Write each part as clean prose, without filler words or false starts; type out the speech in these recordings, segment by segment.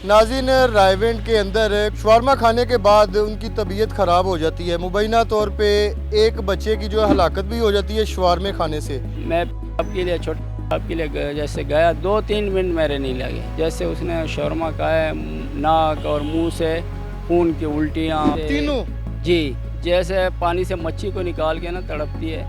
नाज़रीन, रायवेंड के अंदर शवारमा खाने के बाद उनकी तबीयत ख़राब हो जाती है। मुबैना तौर पे एक बच्चे की जो है हलाकत भी हो जाती है शवारमे खाने से। मैं आपके लिए आपके लिए जैसे गया 2-3 मिनट मेरे नहीं लगे। जैसे उसने शौरमा खाया, नाक और मुंह से खून की उल्टियाँ तीनों जी, जैसे पानी से मच्छी को निकाल के ना तड़पती है,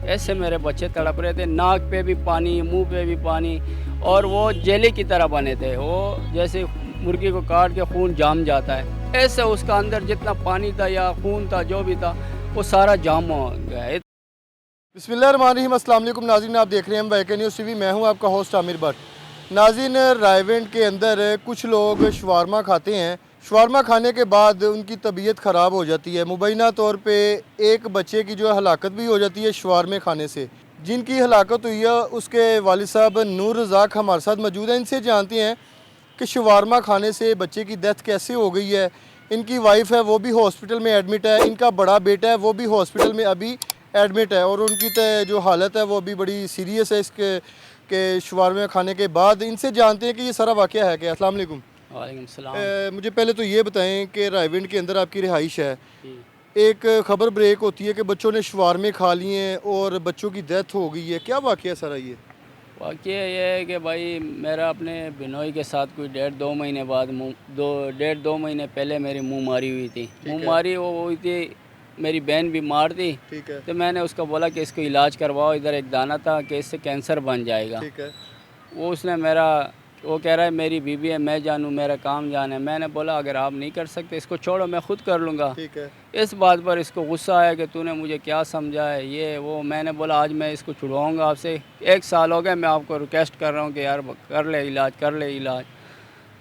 ऐसे मेरे बच्चे तड़प रहे थे। नाक पे भी पानी, मुंह पे भी पानी, और वो जेली की तरह बने थे। वो जैसे मुर्गी को काट के खून जाम जाता है, ऐसे उसका अंदर जितना पानी था या खून था जो भी था वो सारा जाम हो गया। बिस्मिल्लाहिर्रहमानिर्रहीम। अस्सलाम वालेकुम नाज़रीन, आप देख रहे हैं वाईके न्यूज़ टीवी। मैं हूं आपका होस्ट आमिर भट्ट। नाज़रीन, रायवेंड के अंदर कुछ लोग शवारमा खाते हैं। शवारमा खाने के बाद उनकी तबीयत ख़राब हो जाती है। मुबैना तौर पे एक बच्चे की जो है हलाकत भी हो जाती है शवारमे खाने से। जिनकी हलाकत हुई है उसके वालिद साहब नूर रज़ाक हमारे साथ मौजूद हैं। इनसे जानते हैं कि शवारमा खाने से बच्चे की डेथ कैसे हो गई है। इनकी वाइफ है वो भी हॉस्पिटल में एडमिट है, इनका बड़ा बेटा है वो भी हॉस्पिटल में अभी एडमिट है, और उनकी जो हालत है वो अभी बड़ी सीरियस है इसके के शवारमे खाने के बाद। इनसे जानते हैं कि ये सारा वाक़या है क्या। अस्सलाम वालेकुम। वालेकुम सलाम। मुझे पहले तो ये बताएं कि रायविंड के अंदर आपकी रिहाइश है। जी। एक ख़बर ब्रेक होती है कि बच्चों ने शवारमे खा लिए हैं और बच्चों की डेथ हो गई है, क्या वाक़या है सारा ये? वाक़या ये है कि भाई मेरा अपने बिनोई के साथ कोई 1.5-2 महीने बाद डेढ़ 2 महीने पहले मेरी मुँह मारी हुई थी। मुँह मारी वो हुई थी, मेरी बहन बीमार थी। ठीक है। तो मैंने उसको बोला कि इसको इलाज करवाओ, इधर एक दाना था कि इससे कैंसर बन जाएगा। ठीक है। वो उसने वो कह रहा है मेरी बीवी है, मैं जानूँ, मेरा काम जान है। मैंने बोला अगर आप नहीं कर सकते इसको छोड़ो, मैं ख़ुद कर लूँगा। ठीक है। इस बात पर इसको गुस्सा आया कि तूने मुझे क्या समझा है, ये वो। मैंने बोला आज मैं इसको छुड़वाऊँगा आपसे। 1 साल हो गया मैं आपको रिक्वेस्ट कर रहा हूँ कि यार कर ले इलाज, कर ले इलाज।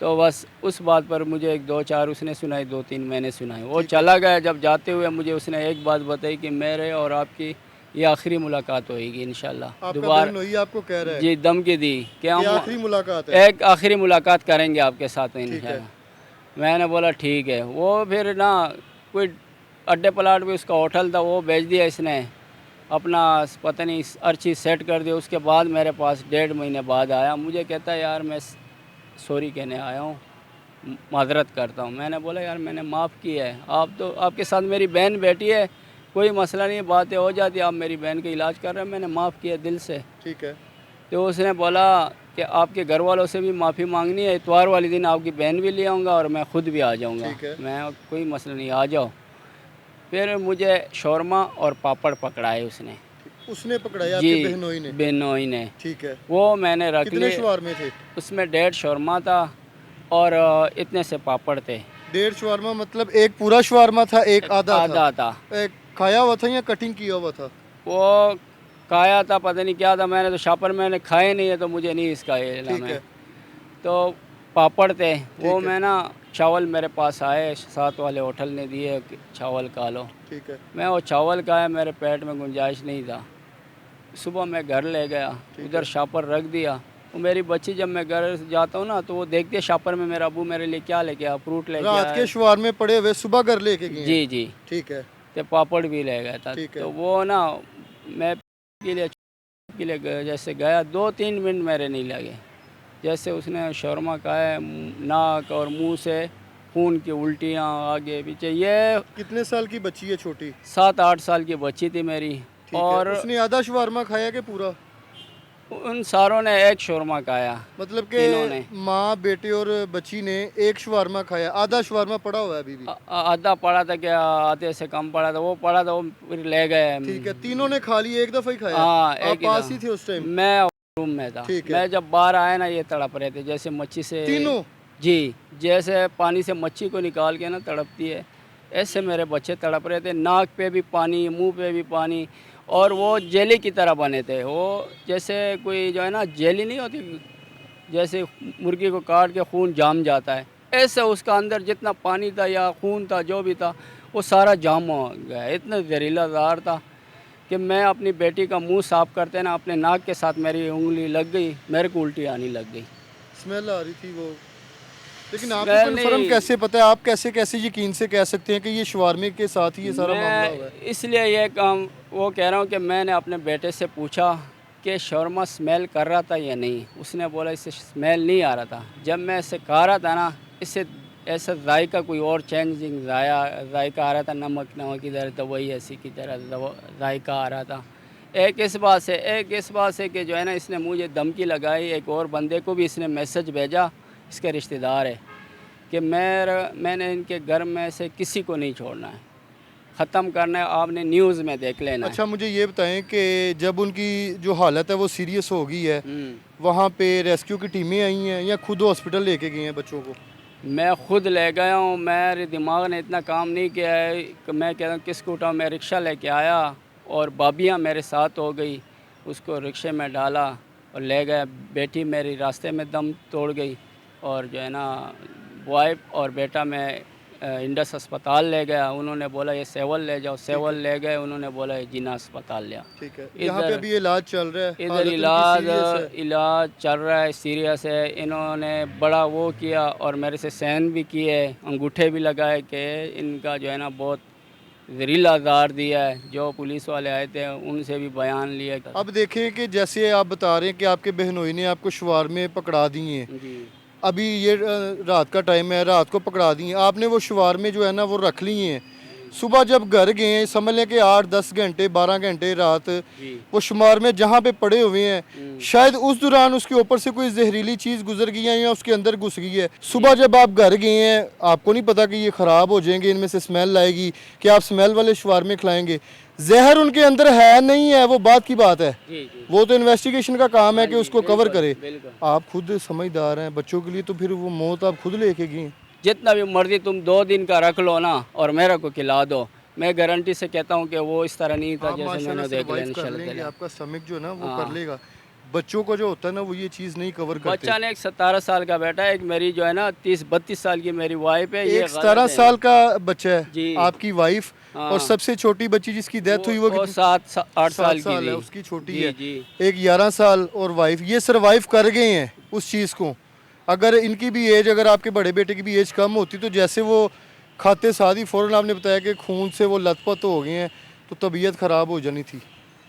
तो बस उस बात पर मुझे 1-2-4 उसने सुनाई, 2-3 मैंने सुनाई। वो चला गया। जब जाते हुए मुझे उसने एक बात बताई कि मेरे और आपकी ये आखिरी मुलाकात होएगी इंशाल्लाह। आपका दोबारा बहनोई आपको कह रहा है जी धमकी दी कि ये हम आखिरी मुलाकात है। एक आखिरी मुलाकात करेंगे आपके साथ ठीक है। इंशाल्लाह। मैंने बोला ठीक है। वो फिर ना कोई अड्डे पलाट पे उसका होटल था, वो बेच दिया इसने, अपना पता नहीं हर चीज़ सेट कर दिया। उसके बाद मेरे पास 1.5 महीने बाद आया, मुझे कहता है यार मैं सॉरी कहने आया हूँ, माजरत करता हूँ। मैंने बोला यार मैंने माफ़ किया है, आप तो आपके साथ मेरी बहन बैठी है, कोई मसला नहीं, बातें हो जाती, आप मेरी बहन का इलाज कर रहे हैं, मैंने माफ़ किया दिल से। ठीक है। तो उसने बोला कि आपके घर वालों से भी माफ़ी मांगनी है, इतवार वाले दिन आपकी बहन भी ले आऊँगा और मैं ख़ुद भी आ जाऊँगा। ठीक है। मैं कोई मसला नहीं, आ जाओ। फिर मुझे शौरमा और पापड़ पकड़ाए उसने। उसने पकड़ाया जी, आपके बहनोई ने? बेनोई ने। ठीक है। वो मैंने रख कितने लिए। शवारमे थे? उसमें 1.5 शौरमा था और इतने से पापड़ थे। 1.5 शवारमा मतलब एक पूरा शवारमा था, एक आधा था? आधा था। एक खाया हुआ था या कटिंग किया हुआ था? वो खाया था, पता नहीं क्या था, मैंने तो शापर मैंने खाए नहीं है तो मुझे नहीं इसका इल्म ठीक है। है। तो पापड़ थे वो, ठीक है। मैं ना चावल मेरे पास आए, साथ वाले होटल ने दिए कि चावल खा लो। ठीक है। मैं वो चावल खाया, मेरे पेट में गुंजाइश नहीं था। सुबह मैं घर ले गया, उधर शापर रख दिया। वो मेरी बच्ची जब मैं घर जाता हूँ ना तो वो देखती है शापर में मेरा अबू मेरे लिए क्या लेके आया, फ्रूट लेके रात आया के है। शवारमे पड़े हुए सुबह घर लेके गए हैं? जी जी। ठीक है। तो पापड़ भी ले गया था। ठीक है। तो वो ना मैं जैसे गया 2-3 मिनट मेरे नहीं लगे। जैसे उसने शौरमा खाया, नाक और मुंह से खून की उल्टियाँ आगे पीछे। ये कितने साल की बच्ची है छोटी? 7-8 साल की बच्ची थी मेरी। ठीक है। और उसने आधा शवारमा खाया कि पूरा? उन सारों ने एक शौरमा खाया, मतलब तीनों ने। कि माँ, बेटे और बच्ची ने एक शवारमा खाया, आधा शवारमा पड़ा हुआ है अभी भी? आधा पड़ा था क्या, आधे से कम पड़ा था, वो पड़ा था, वो फिर ले गए। ठीक है। तीनों ने खा लिए, एक दफ़ा ही खाया? हाँ, आप एक ही पास ही था। थे उस टाइम? मैं रूम में था। ठीक है। मैं जब बाहर आया ना ये तड़प रहे थे जैसे मच्छी से। तीनों? जी, जैसे पानी से मच्छी को निकाल के ना तड़पती है, ऐसे मेरे बच्चे तड़प रहे थे। नाक पे भी पानी, मुंह पे भी पानी, और वो जेली की तरह बने थे। वो जैसे कोई जो है ना जेली नहीं होती, जैसे मुर्गी को काट के खून जाम जाता है, ऐसे उसका अंदर जितना पानी था या खून था जो भी था वो सारा जाम हो गया। इतना जहरीला ज़हर था कि मैं अपनी बेटी का मुंह साफ़ करते ना अपने नाक के साथ मेरी उंगली लग गई, मेरे को उल्टी आने लग गई। स्मेल आ रही थी वो। लेकिन आपको स्मेल कन्फर्म नहीं, कैसे पता है, आप कैसे कैसे यकीन से कह सकते हैं कि ये शवारमे के साथ ही ये सारा मामला हुआ है? मैं इसलिए ये काम वो कह रहा हूँ कि मैंने अपने बेटे से पूछा कि शौरमा स्मेल कर रहा था या नहीं। उसने बोला इससे स्मेल नहीं आ रहा था। जब मैं इसे खा रहा था ना इससे ऐसा जायका कोई और चेंजिंग जायका आ रहा था, नमक की तरह, तो वही ऐसी की तरह जायका आ रहा था। एक इस बात से कि जो है ना, इसने मुझे धमकी लगाई, एक और बंदे को भी इसने मैसेज भेजा, इसके रिश्तेदार है, कि मैंने इनके घर में से किसी को नहीं छोड़ना है, ख़त्म करना है, आपने न्यूज़ में देख लेना है। अच्छा, मुझे ये बताएं कि जब उनकी जो हालत है वो सीरियस हो गई है, वहाँ पे रेस्क्यू की टीमें आई हैं या खुद हॉस्पिटल लेके गए हैं बच्चों को? मैं खुद ले गया हूँ, मेरे दिमाग ने इतना काम नहीं किया है कि मैं कह रहा हूँ किसको उठाऊँ। मैं रिक्शा लेके आया और भाभियाँ मेरे साथ हो गई, उसको रिक्शे में डाला और ले गया। बेटी मेरी रास्ते में दम तोड़ गई, और जो है ना, वाइफ और बेटा मैं इंडस अस्पताल ले गया। उन्होंने बोला ये सेवल ले जाओ, सेवल ले गए, उन्होंने बोला ये जिना अस्पताल ले आओ। ठीक है, यहाँ पे अभी इलाज चल रहा है? इधर इलाज चल रहा है, सीरियस है। इन्होंने बड़ा वो किया और मेरे से सहन भी किए, अंगूठे भी लगाए कि इनका जो है ना बहुत जहरीला आज़ार दिया है। जो पुलिस वाले आए थे उनसे भी बयान लिया। अब देखें कि जैसे आप बता रहे हैं कि आपके बहनोई ने आपको शुआर में पकड़ा दिए हैं, जी, अभी ये रात का टाइम है, रात को पकड़ा दिए, आपने वो शुआर में जो है ना वो रख लिए हैं। सुबह जब घर गए, समझ लें कि 8-10 घंटे 12 घंटे रात जी। वो शुमार में जहाँ पे पड़े हुए हैं, शायद उस दौरान उसके ऊपर से कोई जहरीली चीज़ गुजर गई है या उसके अंदर घुस गई है। सुबह जब आप घर गए हैं, आपको नहीं पता कि ये ख़राब हो जाएंगे, इनमें से स्मेल आएगी, कि आप स्मेल वाले शुमार में खिलाएंगे। जहर उनके अंदर है नहीं है, वो बात की बात है। जी, जी। वो तो इन्वेस्टिगेशन का काम है कि उसको कवर करे। बिल्कुल। आप खुद समझदार हैं, बच्चों के लिए तो फिर वो मौत आप खुद लेके गए। जितना भी मर्जी तुम 2 दिन का रख लो ना और मेरे को खिला दो, मैं गारंटी से कहता हूँ कि वो इस तरह नहीं था आप जैसे माशाल्लाह मैंने देख सर्वाइव लिया कर लेंगे, इंशाल्लाह। आपका स्टमक जो है ना वो कर लेगा। बच्चों को जो होता है ना वो ये चीज़ नहीं कवर करते। बच्चा ने एक 17 साल का बेटा है, एक मेरी जो है ना 30-32 साल की मेरी वाइफ है। ये एक 17 साल का बच्चा है जी। आपकी वाइफ, और सबसे छोटी बच्ची जिसकी डेथ हुई वो 7-8 साल की है, थी। उसकी छोटी जी, है। जी। एक 11 साल और वाइफ, ये सरवाइव कर गए हैं उस चीज़ को। अगर इनकी भी एज, अगर आपके बड़े बेटे की भी एज कम होती तो जैसे वो खाते साथ ही फ़ौरन आपने बताया कि खून से वो लथपथ हो गए हैं, तो तबीयत ख़राब हो जानी थी।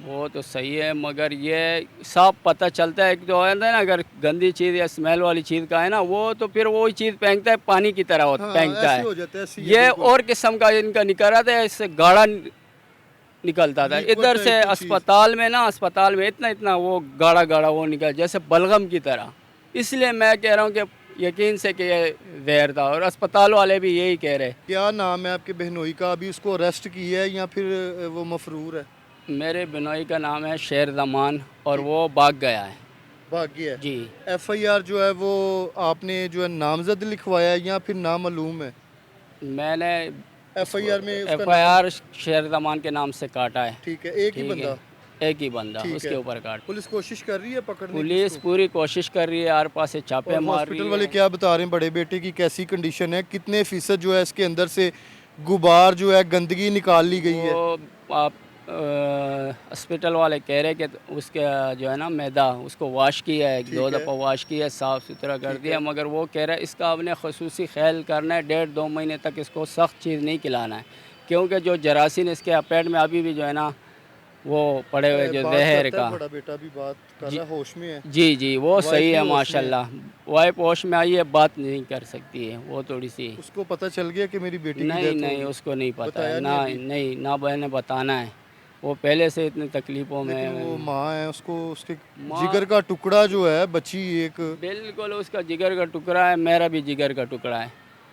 वो तो सही है, मगर ये साफ पता चलता है कि जो है ना, अगर गंदी चीज़ या स्मेल वाली चीज़ का है ना, वो तो फिर वो चीज़ फेंकता है, पानी की तरह फेंकता ऐसे है। हो जाता है, ऐसे ही है, ये बिल्कुल। और किस्म का इनका निकल रहा था, इससे गाढ़ा निकलता था। Liquid इधर से type की चीज़। अस्पताल में इतना वो गाढ़ा वो निकल, जैसे बलगम की तरह। इसलिए मैं कह रहा हूँ कि यकीन से कि ये जहर था, और अस्पताल वाले भी यही कह रहे। क्या नाम है आपके बहनोई का? अभी उसको अरेस्ट किया है या फिर वो मफरूर है? मेरे बिनोई का नाम है शेर जमान, और वो भाग गया है। भाग गया है। जी। FIR जो है वो आपने जो है नामजद लिखवाया है या फिर नामालूम है? मैंने FIR में उसका FIR शेर जमान के नाम से काटा है। ठीक है, एक ही ठीक बंदा? है, एक ही बंदा ठीक उसके है। ऊपर काट। पुलिस कोशिश कर रही है पकड़ने की पुलिस उसको? पूरी कोशिश कर रही है, आर पास से छापे और मार रही हॉस्पिटल वाले है। क्या बता रहे हैं, बड़े बेटे की कैसी कंडीशन है, कितने फीसद जो है इसके अंदर से गुबार जो है गंदगी निकाल ली गई है? वो आप हॉस्पिटल वाले कह रहे कि उसके जो है ना मैदा, उसको वाश किया है, 2 दफ़ा वाश किया, साफ़ सुथरा कर दिया, मगर वो कह रहा है इसका आपने खसूसी ख्याल करना है, 1.5-2 महीने तक इसको सख्त चीज़ नहीं खिलाना है, क्योंकि जो जरासीन इसके पेट में अभी भी जो है ना वो पड़े हुए, जो बात जहर करता है, का। बड़ा बेटा भी बात कर रहा है, होश में है? जी जी, वो वाइफ सही भी है होश में है? माशाल्लाह। वाइफ होश में आई है, बात नहीं कर सकती है, वो थोड़ी सी। उसको पता चल गया कि मेरी बेटी की नहीं डेथ हो नहीं, गई? उसको नहीं पता बताया है नहीं ना, अभी? नहीं ना मैंने बताना है, वो पहले से इतनी तकलीफ़ों लेकिन में। वो माँ है, उसको उसके माँ- जिगर का टुकड़ा जो है, बच्ची एक। बिल्कुल उसका जिगर का टुकड़ा है, मेरा भी जिगर का टुकड़ा है।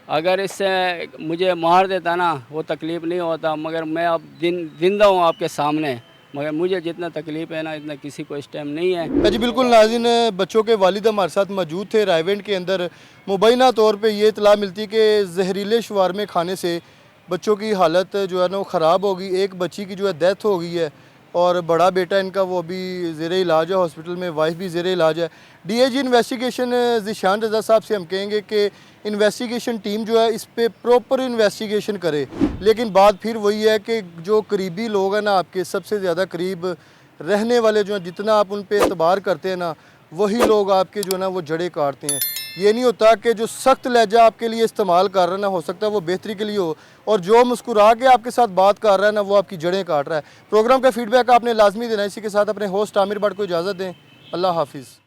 अगर इससे मुझे मार देता ना, वो तकलीफ़ नहीं होता, मगर मैं अब जिंदा हूँ आपके सामने, मगर मुझे जितना तकलीफ़ है ना, इतना किसी को इस टाइम नहीं है। जी बिल्कुल नाज़रीन, बच्चों के वालिद हमारे साथ मौजूद थे। रायवेंड के अंदर मुबैना तौर पे ये इतला मिलती कि जहरीले शवारमे खाने से बच्चों की हालत जो है ना वो ख़राब हो गई। एक बच्ची की जो है डेथ हो गई है, और बड़ा बेटा इनका वो अभी ज़ेरे इलाज है हॉस्पिटल में, वाइफ भी ज़ेरे इलाज है। DIG इन्वेस्टिगेशन ज़िशान रज़ा साहब से हम कहेंगे कि इन्वेस्टिगेशन टीम जो है इस पे प्रॉपर इन्वेस्टिगेशन करे, लेकिन बात फिर वही है कि जो करीबी लोग हैं ना, आपके सबसे ज़्यादा करीब रहने वाले जो हैं, जितना आप उन पे एतबार करते हैं ना, वही लोग आपके जो है ना वो जड़ें काटते हैं। ये नहीं होता कि जो सख्त लहजा आपके लिए इस्तेमाल कर रहा है ना, हो सकता है वो बेहतरी के लिए हो, और जो मुस्कुरा के आपके साथ बात कर रहा है ना, वो आपकी जड़ें काट रहा है। प्रोग्राम का फीडबैक आपने लाजमी देना है। इसी के साथ अपने होस्ट आमिर भट्ट को इजाज़त दें। अल्लाह हाफिज़।